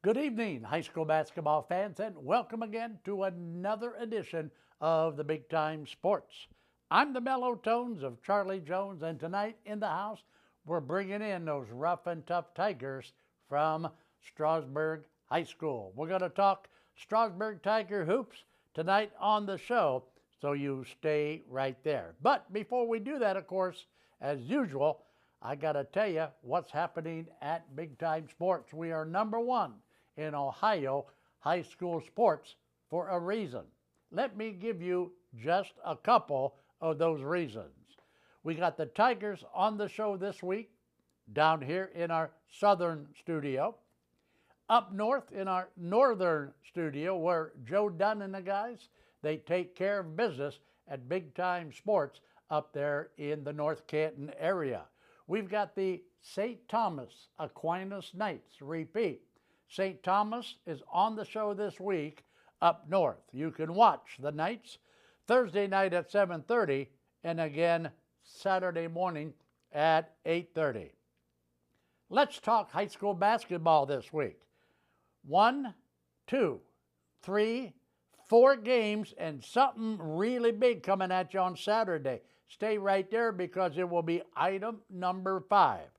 Good evening, high school basketball fans, and welcome again to another edition of the Big Time Sports. I'm the mellow tones of Charlie Jones, and tonight in the house, we're bringing in those rough and tough Tigers from Strasburg High School. We're going to talk Strasburg Tiger hoops tonight on the show, so you stay right there. But before we do that, of course, as usual, I got to tell you what's happening at Big Time Sports. We are number one in Ohio high school sports for a reason. Let me give you just a couple of those reasons. We got the Tigers on the show this week down here in our southern studio. Up north in our northern studio where Joe Dunn and the guys, they take care of business at Big Time Sports up there in the North Canton area. We've got the St. Thomas Aquinas Knights repeat. St. Thomas is on the show this week up north. You can watch the Knights Thursday night at 7:30 and again Saturday morning at 8:30. Let's talk high school basketball this week. 1, 2, 3, 4 games and something really big coming at you on Saturday. Stay right there because it will be item number 5.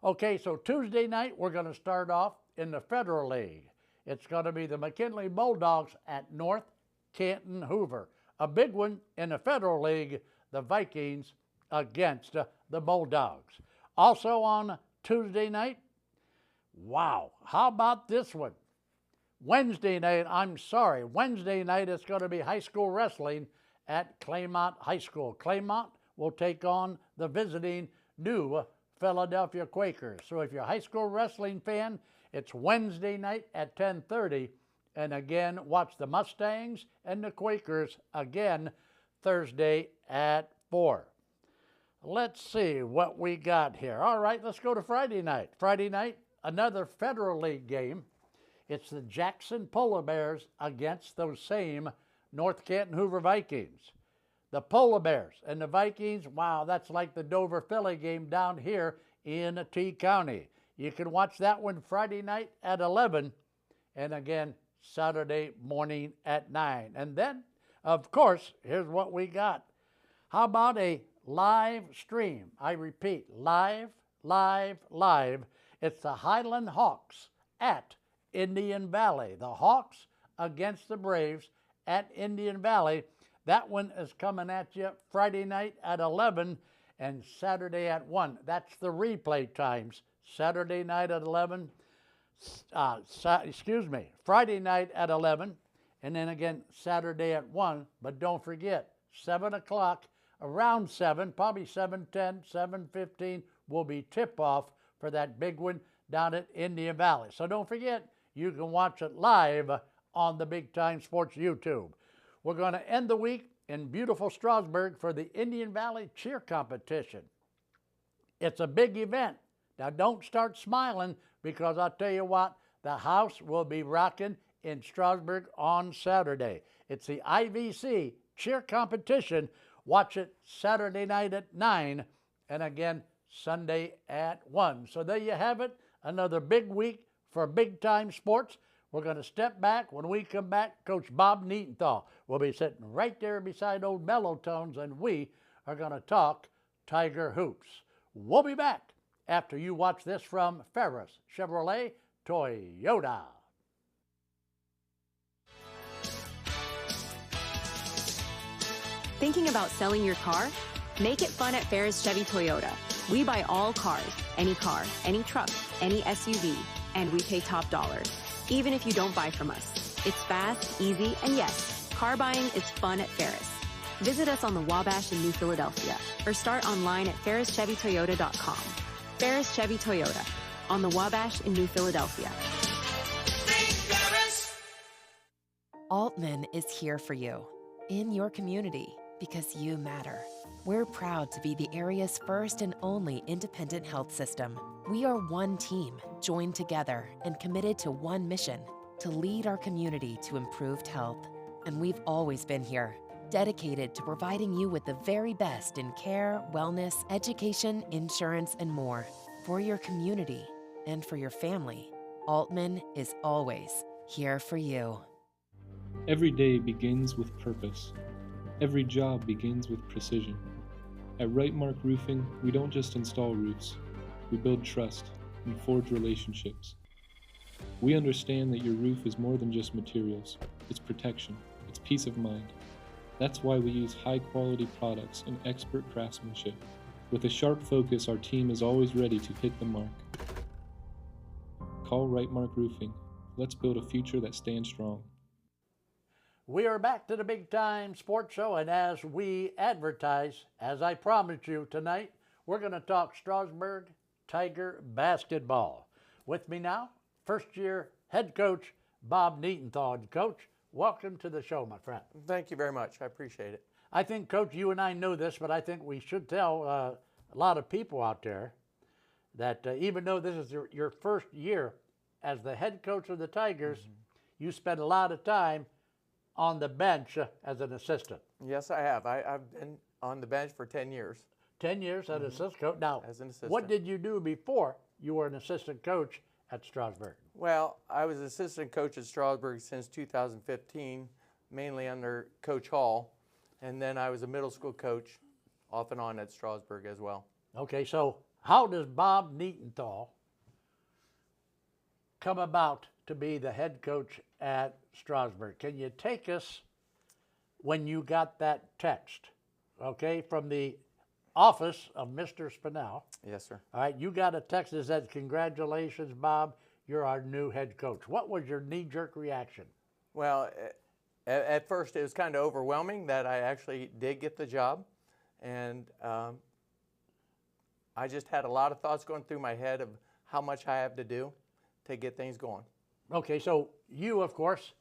Okay, so Tuesday night we're going to start off in the Federal League. It's going to be the McKinley Bulldogs at North Canton Hoover. A big one in the Federal League, the Vikings against the Bulldogs. Also on Tuesday night, wow, how about this one? Wednesday night it's going to be high school wrestling at Claymont High School. Claymont will take on the visiting New Philadelphia Quakers. So if you're a high school wrestling fan, it's Wednesday night at 10:30. And again, watch the Mustangs and the Quakers again Thursday at 4. Let's see what we got here. All right, let's go to Friday night. Friday night, another Federal League game. It's the Jackson Polar Bears against those same North Canton Hoover Vikings. The Polar Bears and the Vikings, wow, that's like the Dover-Philly game down here in T County. You can watch that one Friday night at 11 and again Saturday morning at 9. And then, of course, here's what we got. How about a live stream? I repeat, live. It's the Highland Hawks at Indian Valley. The Hawks against the Braves at Indian Valley. That one is coming at you Friday night at 11 and Saturday at 1. That's the replay times. Saturday night at 11, Friday night at 11, and then again Saturday at 1. But don't forget, 7 o'clock, around 7, probably 7:10, 7:15 will be tip-off for that big one down at Indian Valley. So don't forget, you can watch it live on the Big Time Sports YouTube. We're going to end the week in beautiful Strasburg for the Indian Valley Cheer Competition. It's a big event. Now don't start smiling because I'll tell you what, the house will be rocking in Strasburg on Saturday. It's the IVC Cheer Competition. Watch it Saturday night at 9 and again Sunday at 1. So there you have it, another big week for Big Time Sports. We're going to step back. When we come back, Coach Bob Nietenthal will be sitting right there beside old Mellow Tones, and we are going to talk Tiger hoops. We'll be back after you watch this from Ferris Chevrolet Toyota. Thinking about selling your car? Make it fun at Ferris Chevy Toyota. We buy all cars, any car, any truck, any SUV, and we pay top dollar, even if you don't buy from us. It's fast, easy, and yes, car buying is fun at Ferris. Visit us on the Wabash in New Philadelphia or start online at ferrischevytoyota.com. Ferris Chevy Toyota on the Wabash in New Philadelphia. Altman is here for you, in your community, because you matter. We're proud to be the area's first and only independent health system. We are one team, joined together and committed to one mission, to lead our community to improved health. And we've always been here, dedicated to providing you with the very best in care, wellness, education, insurance, and more for your community and for your family, Altman is always here for you. Every day begins with purpose. Every job begins with precision. At Rightmark Roofing, we don't just install roofs. We build trust and forge relationships. We understand that your roof is more than just materials. It's protection. It's peace of mind. That's why we use high-quality products and expert craftsmanship. With a sharp focus, our team is always ready to hit the mark. Call Rightmark Roofing. Let's build a future that stands strong. We are back to the Big Time Sports Show, and as we advertise, as I promised you tonight, we're going to talk Strasburg Tiger basketball. With me now, first-year head coach Bob Nietenthal. Coach, welcome to the show, my friend. Thank you very much. I appreciate it. I think, Coach, you and I know this, but I think we should tell a lot of people out there that even though this is your first year as the head coach of the Tigers, you spent a lot of time on the bench as an assistant. Yes, I have. I've been on the bench for 10 years. 10 years as an assistant coach. Now, as an assistant. What did you do before you were an assistant coach at Strasburg? Well, I was assistant coach at Strasburg since 2015, mainly under Coach Hall, and then I was a middle school coach off and on at Strasburg as well. Okay, so how does Bob Nietenthal come about to be the head coach at Strasburg? Can you take us when you got that text, okay, from the office of Mr. Spinell? Yes, sir. All right, you got a text that said, "Congratulations, Bob, you're our new head coach." What was your knee-jerk reaction? Well, at first it was kind of overwhelming that I actually did get the job, and I just had a lot of thoughts going through my head of how much I have to do to get things going. Okay, so you, of course,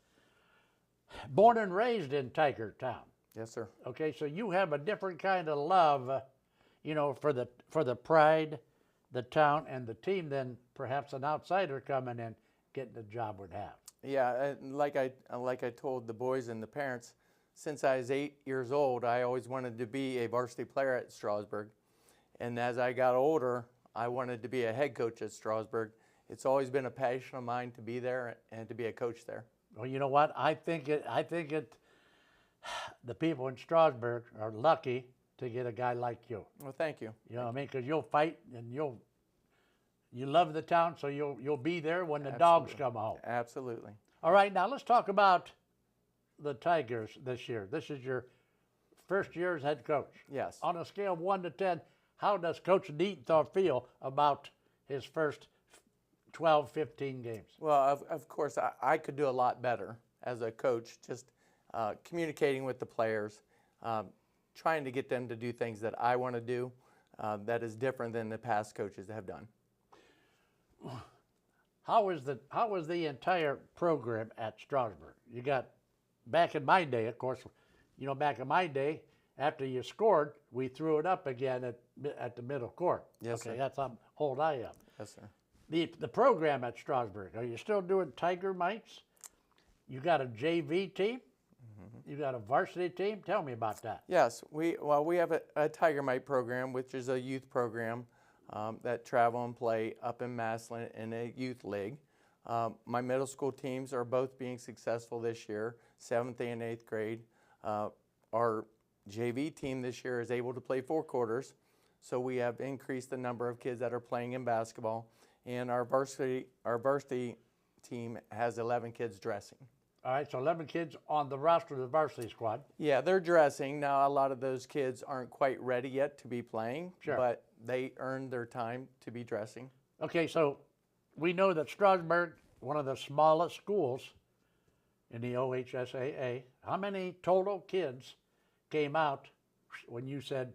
born and raised in Tiger Town. Yes, sir. Okay, so you have a different kind of love, for the pride, the town, and the team than perhaps an outsider coming in getting the job would have. Yeah, like I told the boys and the parents, since I was 8 years old, I always wanted to be a varsity player at Strasburg, and as I got older, I wanted to be a head coach at Strasburg. It's always been a passion of mine to be there and to be a coach there. Well, you know what? I think the people in Strasburg are lucky to get a guy like you. Well, thank you. You know what I mean? Because you'll fight and you love the town, so you'll be there when the dogs come home. Absolutely. All right, now let's talk about the Tigers this year. This is your first year as head coach. Yes. On a scale of 1 to 10, how does Coach Nietenthal feel about his first 12, 15 games? Well, of course, I could do a lot better as a coach, just communicating with the players, trying to get them to do things that I want to do that is different than the past coaches have done. How was the entire program at Strasburg? You got, back in my day, of course, back in my day, after you scored, we threw it up again at the middle court. Yes, okay, sir. That's how old I am. Yes, sir. The program at Strasburg, are you still doing Tiger Mites? You got a JV team? You got a varsity team? Tell me about that. Yes, we have a Tiger Mite program, which is a youth program that travel and play up in Massillon in a youth league. My middle school teams are both being successful this year, 7th and 8th grade. Our JV team this year is able to play 4 quarters, so we have increased the number of kids that are playing in basketball. And our varsity team has 11 kids dressing. All right, so 11 kids on the roster of the varsity squad. Yeah, they're dressing. Now, a lot of those kids aren't quite ready yet to be playing, Sure. But they earned their time to be dressing. Okay, so we know that Strasburg, one of the smallest schools in the OHSAA, how many total kids came out when you said,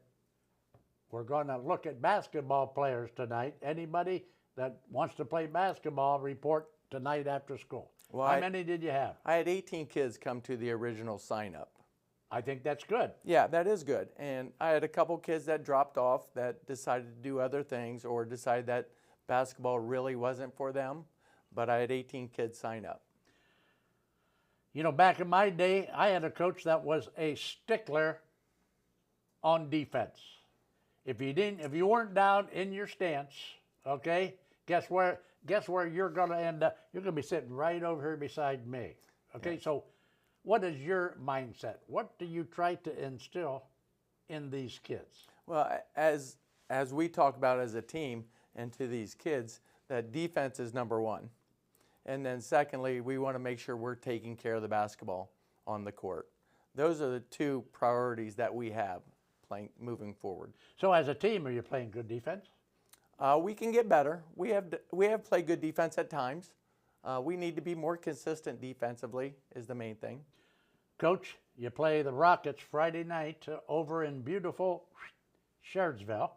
we're going to look at basketball players tonight? Anybody that wants to play basketball, report tonight after school. Well, how many did you have? I had 18 kids come to the original sign-up. I think that's good. Yeah, that is good. And I had a couple kids that dropped off that decided to do other things or decided that basketball really wasn't for them, but I had 18 kids sign up. Back in my day, I had a coach that was a stickler on defense. If you weren't down in your stance, okay, guess where you're going to end up? You're going to be sitting right over here beside me. Okay, so what is your mindset? What do you try to instill in these kids? Well, as we talk about as a team and to these kids, that defense is number one. And then secondly, we want to make sure we're taking care of the basketball on the court. Those are the two priorities that we have moving forward. So as a team, are you playing good defense? We can get better. We have played good defense at times. We need to be more consistent defensively is the main thing. Coach, you play the Rockets Friday night over in beautiful Sherdsville.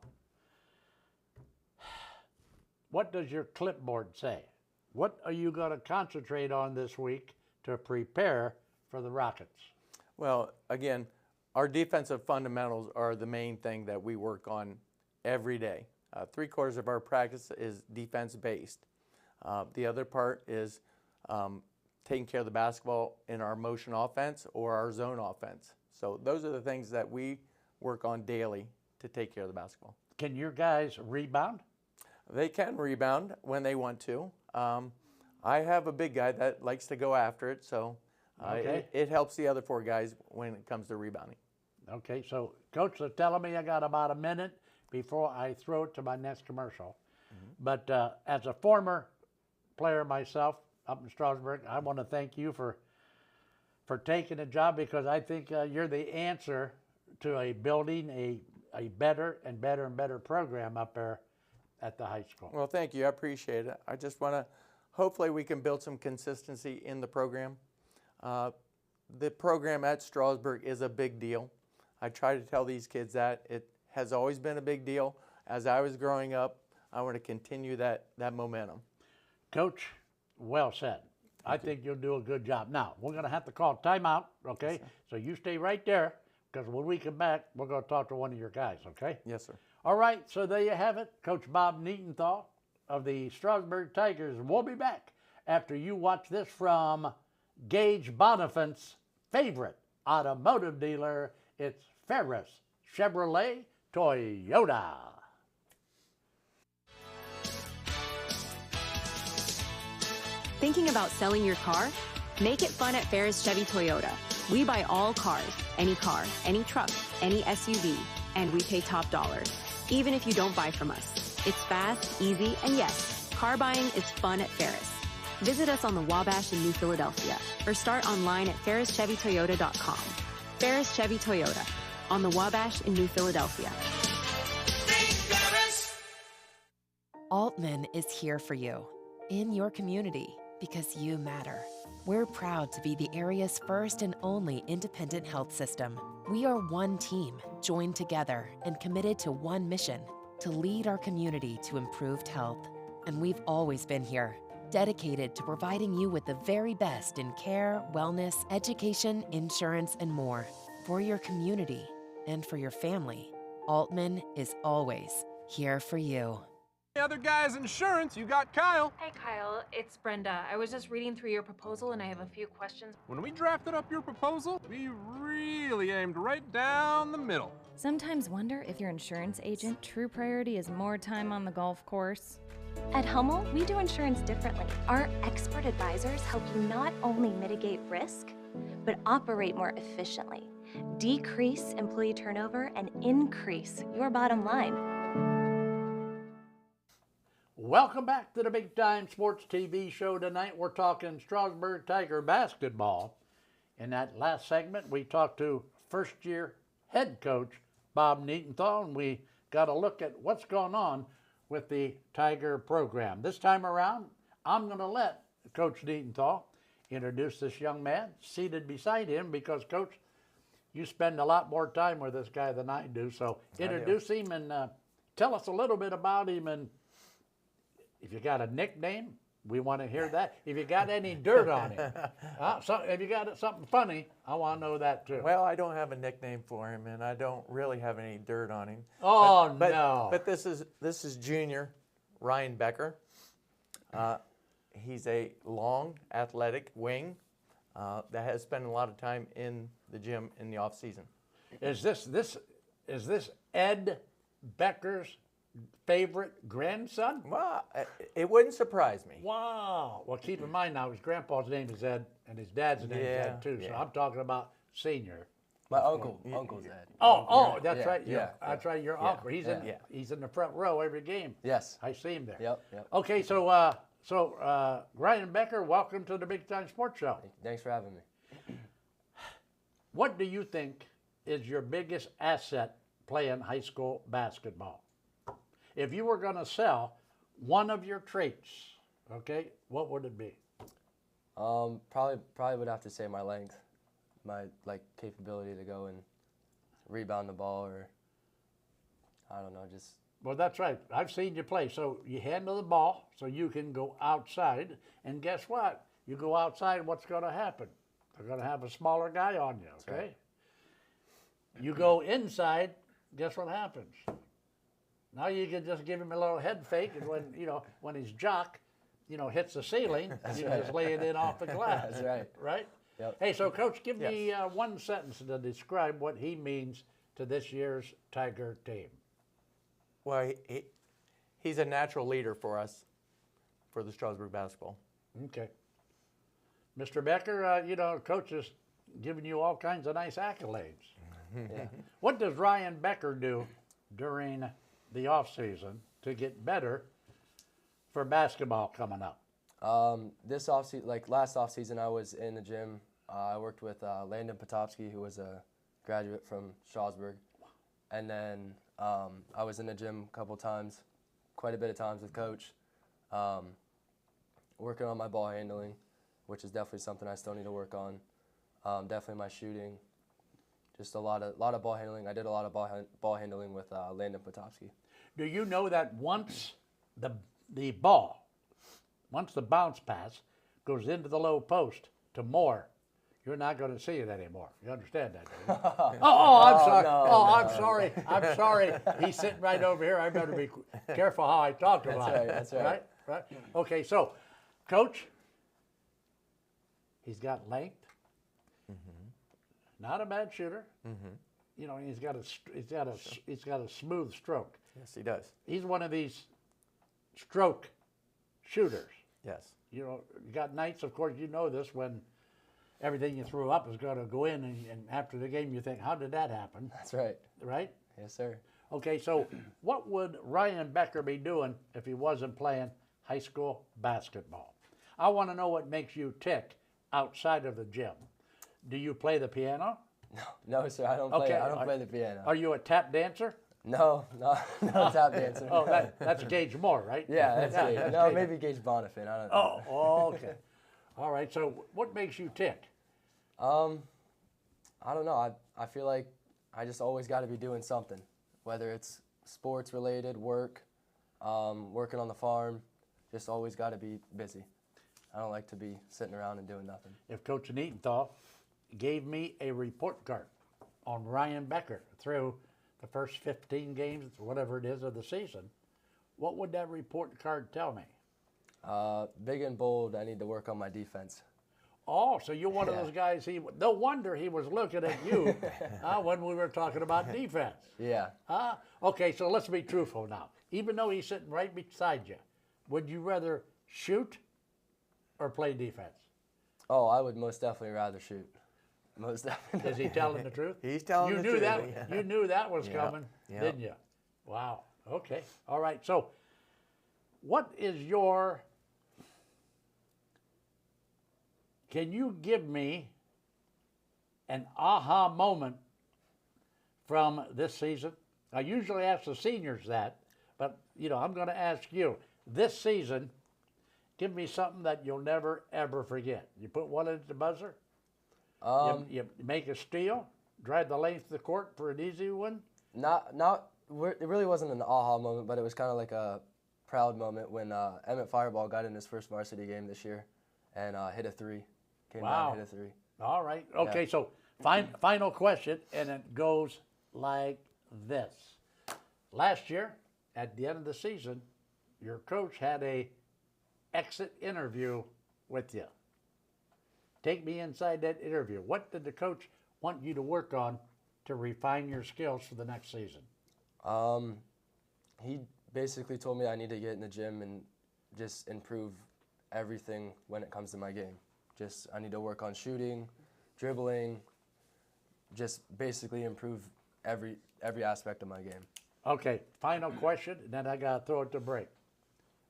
What does your clipboard say? What are you going to concentrate on this week to prepare for the Rockets? Well, again, our defensive fundamentals are the main thing that we work on every day. 3/4 of our practice is defense-based. The other part is taking care of the basketball in our motion offense or our zone offense. So those are the things that we work on daily to take care of the basketball. Can your guys rebound? They can rebound when they want to. I have a big guy that likes to go after it, so it helps the other 4 guys when it comes to rebounding. Okay, so Coach, they're telling me I got about a minute before I throw it to my next commercial. But as a former player myself up in Strasburg, I want to thank you for taking the job, because I think you're the answer to building a better and better and better program up there at the high school. Well, thank you. I appreciate it. I just want to, hopefully we can build some consistency in the program. The program at Strasburg is a big deal. I try to tell these kids that it has always been a big deal. As I was growing up, I want to continue that momentum. Coach, well said. I think you'll do a good job. Now, we're going to have to call timeout, okay? Yes, so you stay right there, because when we come back, we're going to talk to one of your guys, okay? Yes, sir. All right, so there you have it. Coach Bob Nietenthal of the Strasburg Tigers. We'll be back after you watch this from Gage Bonifant's favorite automotive dealer. It's Ferris Chevrolet Toyota. Thinking about selling your car? Make it fun at Ferris Chevy Toyota. We buy all cars, any truck, any SUV, and we pay top dollar, even if you don't buy from us. It's fast, easy, and yes, car buying is fun at Ferris. Visit us on the Wabash in New Philadelphia or start online at ferrischevytoyota.com. Ferris Chevy Toyota on the Wabash in New Philadelphia. Altman is here for you, in your community, because you matter. We're proud to be the area's first and only independent health system. We are one team, joined together and committed to one mission, to lead our community to improved health. And we've always been here, dedicated to providing you with the very best in care, wellness, education, insurance, and more. For your community and for your family, Altman is always here for you. The other guy's insurance, you got Kyle. Hey Kyle, it's Brenda. I was just reading through your proposal and I have a few questions. When we drafted up your proposal, we really aimed right down the middle. Sometimes wonder if your insurance agent true priority is more time on the golf course. At Hummel, we do insurance differently. Our expert advisors help you not only mitigate risk, but operate more efficiently, decrease employee turnover, and increase your bottom line. Welcome back to the Big Time Sports TV show. Tonight we're talking Strasburg Tiger basketball. In that last segment, we talked to first-year head coach Bob Nietenthal, and we got a look at what's going on with the Tiger program. This time around, I'm going to let Coach Nietenthal introduce this young man seated beside him, because, Coach, you spend a lot more time with this guy than I do. So introduce him and tell us a little bit about him, and if you got a nickname, we want to hear that. If you got any dirt on him, if you got something funny, I want to know that too. Well, I don't have a nickname for him, and I don't really have any dirt on him. Oh, no! But this is Junior Ryan Becker. He's a long, athletic wing that has spent a lot of time in the gym in the off season. Is this Ed Becker's favorite grandson? Well, it wouldn't surprise me. Wow. Well, keep in mind now, his grandpa's name is Ed, and his dad's name is Ed, too. So I'm talking about senior. My uncle's Ed. Oh, that's Yeah, right. yeah, That's right. Your uncle. He's in the front row every game. Yes. I see him there. Yep. Okay, so Ryan Becker, welcome to the Big Time Sports Show. Thanks for having me. What do you think is your biggest asset playing high school basketball? If you were going to sell one of your traits, okay, what would it be? Probably would have to say my length, my capability to go and rebound the ball, or I don't know, just. Well, that's right. I've seen you play. So you handle the ball so you can go outside, and guess what? You go outside, what's going to happen? They're going to have a smaller guy on you, okay? Right. You go inside, guess what happens? Now you can just give him a little head fake, and when his jock, hits the ceiling, you can just lay it in off the glass. That's right. Right? Yep. Hey, so Coach, give me one sentence to describe what he means to this year's Tiger team. Well, he's a natural leader for us, for the Strasburg basketball. Okay. Mr. Becker, Coach is giving you all kinds of nice accolades. Yeah. What does Ryan Becker do during the off season to get better for basketball coming up? This last off season, I was in the gym. I worked with Landon Potopsky, who was a graduate from Strasburg, and then I was in the gym a couple times, quite a bit of times with Coach, working on my ball handling, which is definitely something I still need to work on. Definitely my shooting. Just a lot of ball handling. I did a lot of ball handling with Landon Potopsky. Do you know that once the bounce pass goes into the low post to Moore, you're not going to see it anymore. You understand that, do you? I'm sorry. No, I'm sorry. I'm sorry. He's sitting right over here. I better be careful how I talk about it. That's right. Right? Okay, so, Coach, he's got length. Not a bad shooter. He's got a smooth stroke. Yes, he does. He's one of these stroke shooters. Yes. You got nights, of course, you know this, when everything you threw up is going to go in, and after the game you think, how did that happen? That's right. Right? Yes, sir. Okay, so what would Ryan Becker be doing if he wasn't playing high school basketball? I want to know what makes you tick outside of the gym. Do you play the piano? No, sir. I don't play the piano. Are you a tap dancer? No, tap dancer. Oh, that's Gage Moore, right? Yeah, that's Gage. That's No, Gage. maybe Gage Bonifant. I don't know. Oh, okay. All right. So, what makes you tick? I don't know. I feel like I just always got to be doing something, whether it's sports related, work, working on the farm. Just always got to be busy. I don't like to be sitting around and doing nothing. If Coach Neatonthal gave me a report card on Ryan Becker through the first 15 games, whatever it is, of the season, what would that report card tell me? Big and bold, I need to work on my defense. Oh, so you're one of those guys, no wonder he was looking at you when we were talking about defense. Yeah. Okay, so let's be truthful now. Even though he's sitting right beside you, would you rather shoot or play defense? Oh, I would most definitely rather shoot. Most definitely. Is he telling the truth? He's telling the truth. You knew that was coming, didn't you? Wow. Okay. All right. So, what is your? Can you give me an aha moment from this season? I usually ask the seniors that, but I'm going to ask you this season. Give me something that you'll never ever forget. You put one at the buzzer. You make a steal, drive the length of the court for an easy one. It really wasn't an aha moment, but it was kind of like a proud moment when Emmett Fireball got in his first varsity game this year and hit a three. Came down and hit a three. All right. Okay, so final question, and it goes like this. Last year, at the end of the season, your coach had a exit interview with you. Take me inside that interview. What did the coach want you to work on to refine your skills for the next season? He basically told me I need to get in the gym and just improve everything when it comes to my game. Just I need to work on shooting, dribbling, just basically improve every aspect of my game. Okay, final question, and then I got to throw it to break.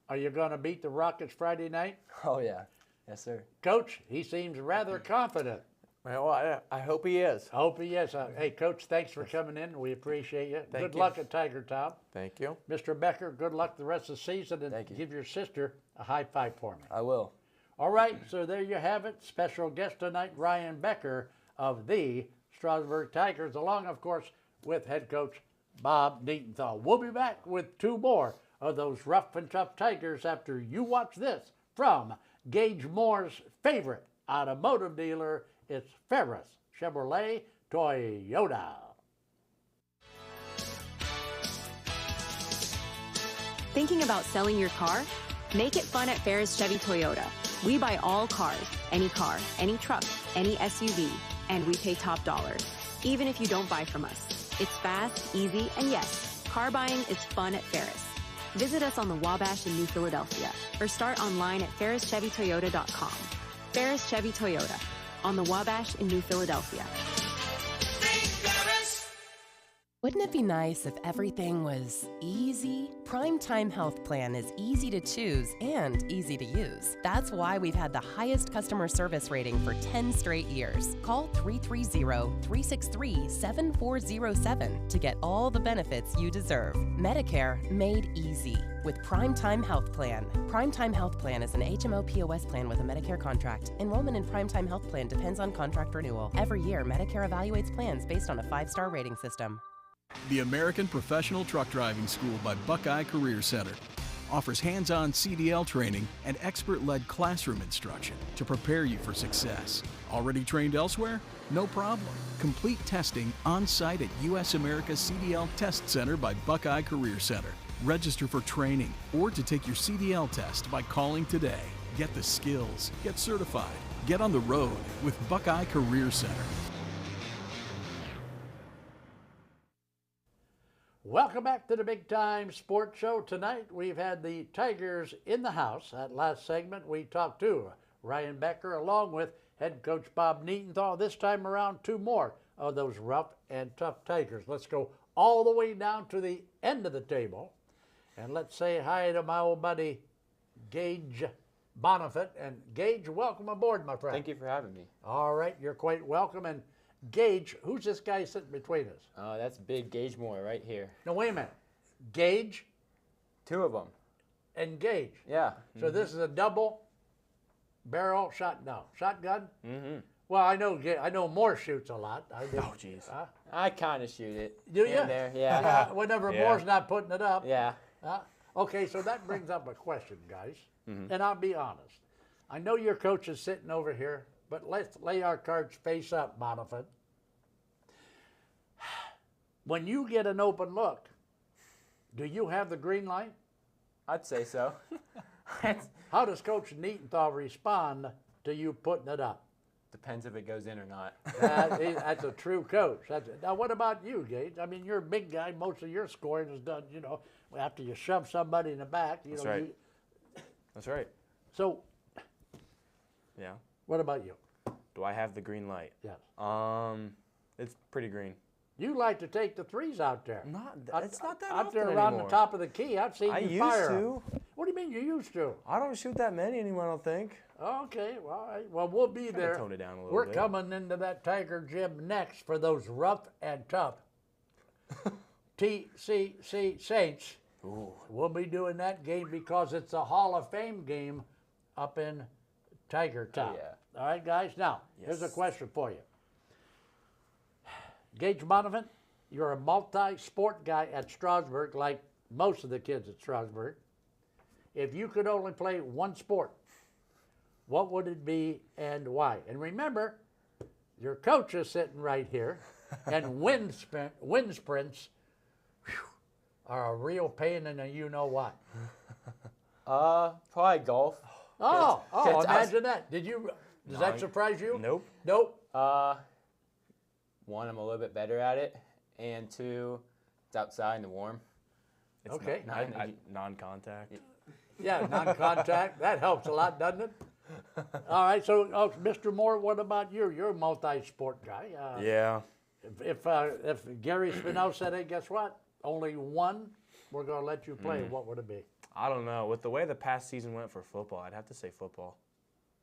Are you going to beat the Rockets Friday night? Oh, yeah. Yes, sir. Coach, he seems rather confident. Well, I hope he is. I hope he is. Hey, Coach, thanks for coming in. We appreciate you. Thank Good you. luck at Tiger Town. Thank you. Mr. Becker, good luck the rest of the season, and Thank you. give your sister a high five for me. I will. All right, so there you have it. Special guest tonight, Ryan Becker of the Strasburg Tigers, along, of course, with head coach Bob Nietenthal. We'll be back with 2 more of those rough and tough Tigers after you watch this from Gage Moore's favorite automotive dealer. It's Ferris Chevrolet Toyota. Thinking about selling your car? Make it fun at Ferris Chevy Toyota. We buy all cars, any truck, any SUV, and we pay top dollar, even if you don't buy from us. It's fast, easy, and yes, car buying is fun at Ferris. Visit us on the Wabash in New Philadelphia or start online at ferrischevytoyota.com. Ferris Chevy Toyota on the Wabash in New Philadelphia. Wouldn't it be nice if everything was easy? Primetime Health Plan is easy to choose and easy to use. That's why we've had the highest customer service rating for 10 straight years. Call 330-363-7407 to get all the benefits you deserve. Medicare made easy with Primetime Health Plan. Primetime Health Plan is an HMO POS plan with a Medicare contract. Enrollment in Primetime Health Plan depends on contract renewal. Every year, Medicare evaluates plans based on a 5-star rating system. The American Professional Truck Driving School by Buckeye Career Center offers hands-on CDL training and expert-led classroom instruction to prepare you for success. Already trained elsewhere? No problem. Complete testing on-site at U.S. America's CDL Test Center by Buckeye Career Center. Register for training or to take your CDL test by calling today. Get the skills, get certified, get on the road with Buckeye Career Center. Welcome back to the Big Time Sports Show. Tonight we've had the Tigers in the house. That last segment we talked to Ryan Becker along with head coach Bob Nietenthal. This time around 2 more of those rough and tough Tigers. Let's go all the way down to the end of the table. And let's say hi to my old buddy Gage Bonifant. And Gage, welcome aboard, my friend. Thank you for having me. All right, you're quite welcome. And Gage, who's this guy sitting between us? That's Big Gage Moore right here. No, wait a minute. Gage? 2 of them. And Gage? Yeah. So this is a double barrel shotgun? Mm-hmm. Well, I know Moore shoots a lot. Oh, jeez. I kind of shoot it. Do you? There, yeah. Whenever Moore's not putting it up. Yeah. Okay, so that brings up a question, guys. Mm-hmm. And I'll be honest. I know your coach is sitting over here, but let's lay our cards face up, Bonifant. When you get an open look, do you have the green light? I'd say so. How does Coach Nietenthal respond to you putting it up? Depends if it goes in or not. That's a true coach. Now, what about you, Gage? I mean, you're a big guy. Most of your scoring is done, after you shove somebody in the back. That's right. That's right. So, yeah. What about you? Do I have the green light? Yes. It's pretty green. You like to take the threes out there. It's not that out often there around anymore. the top of the key. I've seen you fire. I used to. What do you mean you used to? I don't shoot that many anymore, I don't think. Okay, well, all right. Well, we'll be there. Tone it down a little We're bit. coming into that Tiger gym next for those rough and tough TCC Saints. Ooh. We'll be doing that game because it's a Hall of Fame game up in Tiger Town. Yeah. All right, guys. Now, here's a question for you. Gage Bonifant, you're a multi-sport guy at Strasburg, like most of the kids at Strasburg. If you could only play one sport, what would it be and why? And remember, your coach is sitting right here, and wind sprints are a real pain in the you-know-what. Probably golf. Imagine that. Does that surprise you? Nope. Nope. 1, I'm a little bit better at it, and 2, it's outside and warm. It's Okay. Non-contact. Yeah, non-contact. That helps a lot, doesn't it? All right, so Mr. Moore, what about you? You're a multi-sport guy. Yeah. If Gary Spinell said, hey, guess what? Only one, we're going to let you play, what would it be? I don't know. With the way the past season went for football, I'd have to say football.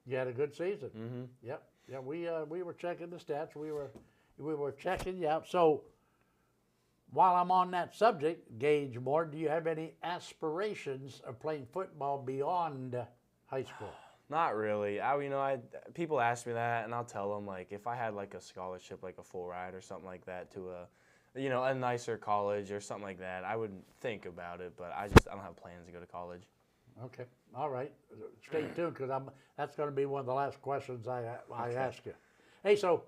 You had a good season. Mm-hmm. Yep. Yeah, we were checking the stats. We were checking you out. So while I'm on that subject, Gage Moore, do you have any aspirations of playing football beyond high school? Not really. People ask me that, and I'll tell them, like, if I had, like, a scholarship, like a full ride or something like that to a nicer college or something like that, I would think about it, but I don't have plans to go to college. Okay. All right. Stay tuned, because that's going to be one of the last questions I ask you. Hey, so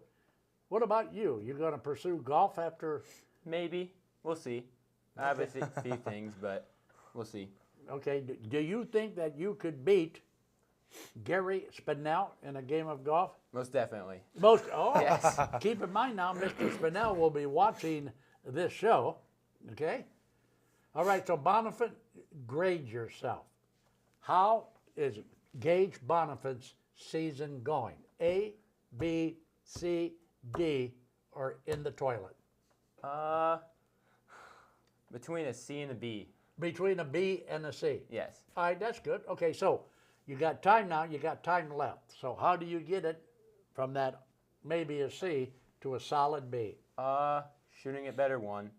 what about you? You going to pursue golf after? Maybe. We'll see. I have a few things, but we'll see. Okay. Do you think that you could beat Gary Spinell in a game of golf? Most definitely. Yes. Keep in mind now, Mr. Spinell will be watching this show. Okay. All right. So Bonifant, grade yourself. How is Gage Bonifant's season going? A, B, C, D, or in the toilet? Between a C and a B. Between a B and a C? Yes. All right, that's good. Okay, so you got time now, you got time left. So how do you get it from that maybe a C to a solid B? Shooting it better, one,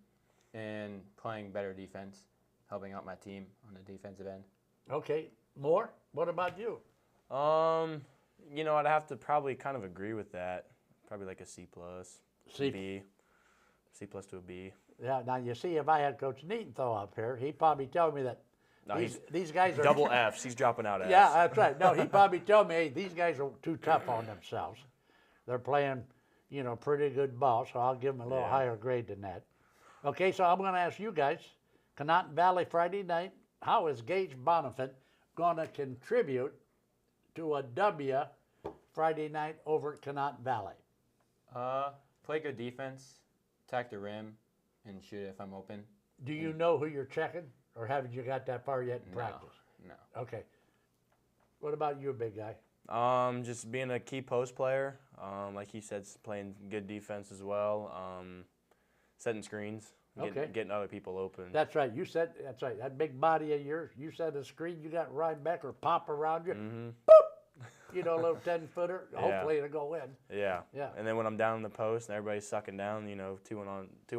and playing better defense, helping out my team on the defensive end. Okay, Moore, what about you? I'd have to probably kind of agree with that. Probably like a C plus, B, C plus to a B. Yeah, now you see, if I had Coach Neatonthal up here, he'd probably tell me that these guys are double Fs. He's dropping out Fs. Yeah, that's right. No, he'd probably tell me, hey, these guys are too tough on themselves. They're playing, pretty good ball, so I'll give them a little higher grade than that. Okay, so I'm going to ask you guys, Canotton Valley Friday night, how is Gage Bonifant going to contribute to a W Friday night over at Canotton Valley? Play good defense, attack the rim, and shoot it if I'm open. Do you know who you're checking, or haven't you got that far yet in practice? No. Okay. What about you, big guy? Just being a key post player, like he said, playing good defense as well, setting screens, getting other people open. That's right. That's right. That big body of yours, you set a screen, you got Rhinebecker pop around you. Mm-hmm. Boop! A little 10-footer. Yeah. Hopefully it'll go in. Yeah. Yeah. And then when I'm down in the post and everybody's sucking down, 2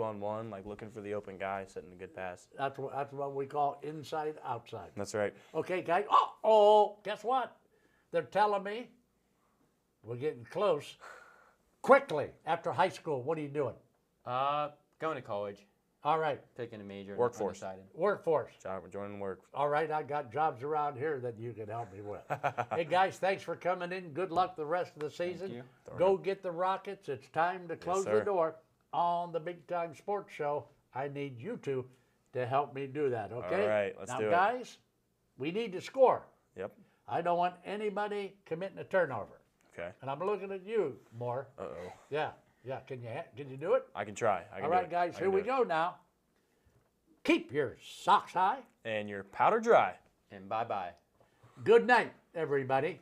on 1, like looking for the open guy, setting a good pass. That's what we call inside outside. That's right. Okay, guys. Guess what? They're telling me we're getting close. Quickly, after high school, what are you doing? Going to college. All right. Picking a major. Workforce. Workforce. Joining work. All right, I got jobs around here that you can help me with. Hey, guys, thanks for coming in. Good luck the rest of the season. Thank you. Go get the Rockets. It's time to close the door on the Big Time Sports Show. I need you two to help me do that, okay? All right, let's do it. Now, guys, we need to score. Yep. I don't want anybody committing a turnover. Okay. And I'm looking at you, Moore. Uh-oh. Yeah. Can you do it? I can try. All right, guys, here we go now. Keep your socks high. And your powder dry. And bye-bye. Good night, everybody.